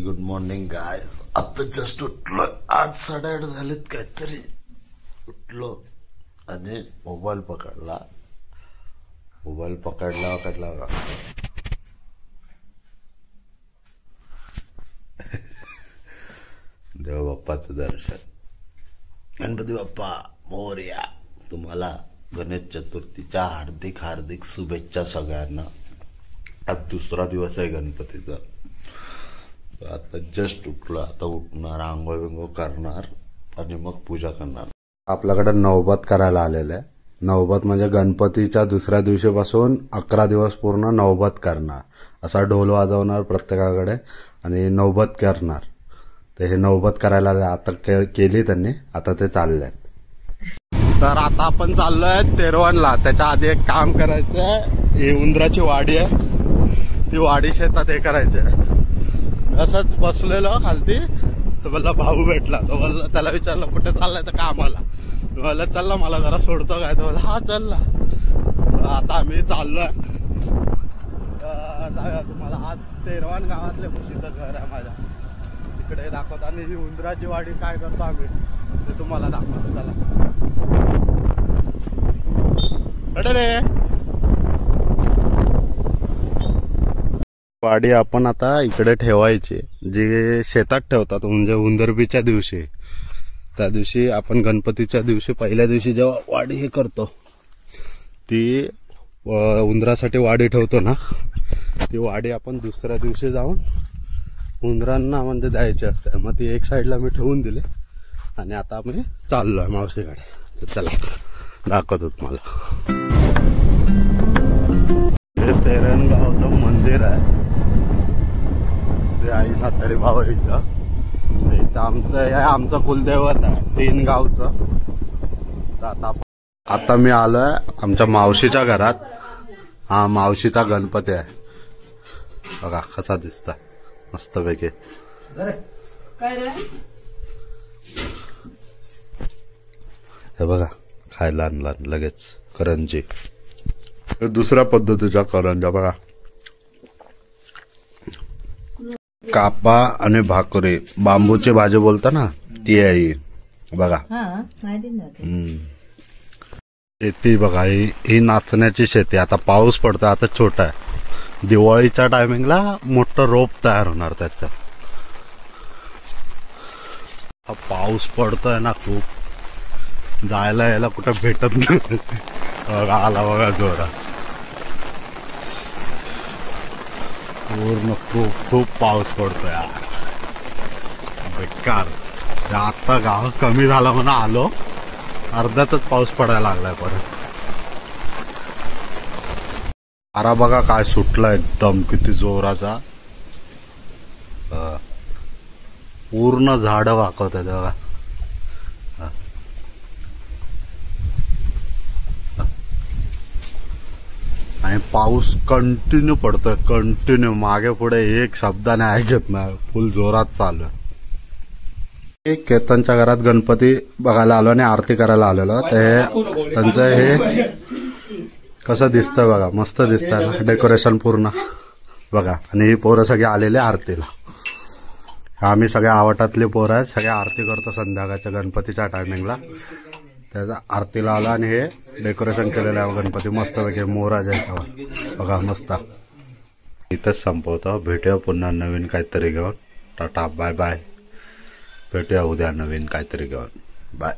Good morning guys. आता just उठलो. 8-8:30 झालेत काहीतरी. उठलो आणि मोबाईल पकडला. देव बाप्पाचं दर्शन. गणपती बाप्पा मोरया. तुम्हाला गणेश चतुर्थीच्या हार्दिक हार्दिक शुभेच्छा सगळ्यांना. आज दुसरा दिवस आहे गणपतीचा. आता जस्ट उठलो. आता उठणार, आंघोळ बिंघोळ करणार आणि मग पूजा करणार. आपल्याकडे नवबत करायला आलेलं आहे. नवबत म्हणजे गणपतीच्या दुसऱ्या दिवशीपासून 11 दिवस पूर्ण नवबत करणार. असा ढोल वाजवणार प्रत्येकाकडे आणि नवबत करणार. ते हे नवबत करायला आले. आता केली त्यांनी. आता ते चालले. तर आता आपण चाललोय तेरवणला. त्याच्या आधी एक काम करायचं. ही उंदराची वाडी आहे. ती वाडी शेतात हे करायचं. असंच बसलेलो खालती तर मला भाऊ भेटला. तो मला त्याला विचारलं कुठे चाललाय तर कामाला. मला चल ना, मला जरा सोडतो काय. तो मला हा चल ना. आता आम्ही चाललोय. तुम्हाला आज तेरवान गावातल्या मुशीचं घर आहे माझ्या. तिकडे दाखवतो आणि ही उंदराची वाडी काय करतो आम्ही ते तुम्हाला दाखवतो. चला रे. वाडी आपण आता इकडे ठेवायची. जी शेतात ठेवतात म्हणजे उंदरबीच्या दिवशी. त्या दिवशी आपण गणपतीच्या दिवशी पहिल्या दिवशी जेव्हा वाडी हे करतो ती उंदरासाठी वाडी ठेवतो ना, ती वाडी आपण दुसऱ्या दिवशी जाऊन उंदरांना म्हणजे द्यायची असते. मग ती एक साईडला मी ठेवून दिले आणि आता आम्ही चाललोय मावशीकडे. तर चला दाखवतो तुम्हाला. हे तेरणगावचं मंदिर आहे. श्री आई सातारी भावाईचं. इथं आमचं कुलदैवत आहे 3 गावचं. आता मी आलोय आमच्या मावशीच्या घरात. हा मावशीचा गणपती आहे. बघा कसा दिसता मस्तपैकी. हे बघा खायला आणला लगेच करंजी. दुसऱ्या पद्धतीच्या करंजा बघा. कापा आणि भाकरी. बांबूची भाजी बोलता ना ती आहे बघा. शेती बघा. ही नाचण्याची शेती. आता पाऊस पडतो. आता छोटा आहे. दिवाळीच्या टायमिंगला मोठं रोप तयार होणार त्याच्यात. हा पाऊस पडतोय ना खूप. जायला यायला कुठं भेटत नाही. आला बघा जोरात. पूर्ण खूप पाऊस पडतोय यार. बेकार. आता गाव कमी झाला म्हणून आलो. अर्ध्यातच पाऊस पडायला लागलाय परत. वारा बघा काय सुटला एकदम किती जोराचा. पूर्ण झाडं वाकवत आहेत बघा. आणि पाऊस कंटिन्यू पडतोय. कंटिन्यू. मागे पुढे एक शब्दाने ऐकत नाही. फुल जोरात चालू आहे. केतनच्या घरात गणपती बघायला आलो आणि आरती करायला आलेलो. ते त्यांचं हे कसं दिसतंय बघा. मस्त दिसतंय ना डेकोरेशन पूर्ण बघा. आणि ही पोरं सगळे आलेले आरतीला. आम्ही सगळ्या आवटातले पोरं आहेत. सगळ्या आरती करतो संध्याकाळच्या गणपतीच्या टायमिंगला. त्याचा आरतीला आला आणि हे डेकोरेशन केलेलं आहे गणपती मस्तपैकी. मोराज आहे बघा मस्त. इथंच संपवतो. भेटूया पुन्हा नवीन काहीतरी घेऊन. Tata bye bye. भेटूया उद्या नवीन काहीतरी घेऊन. बाय.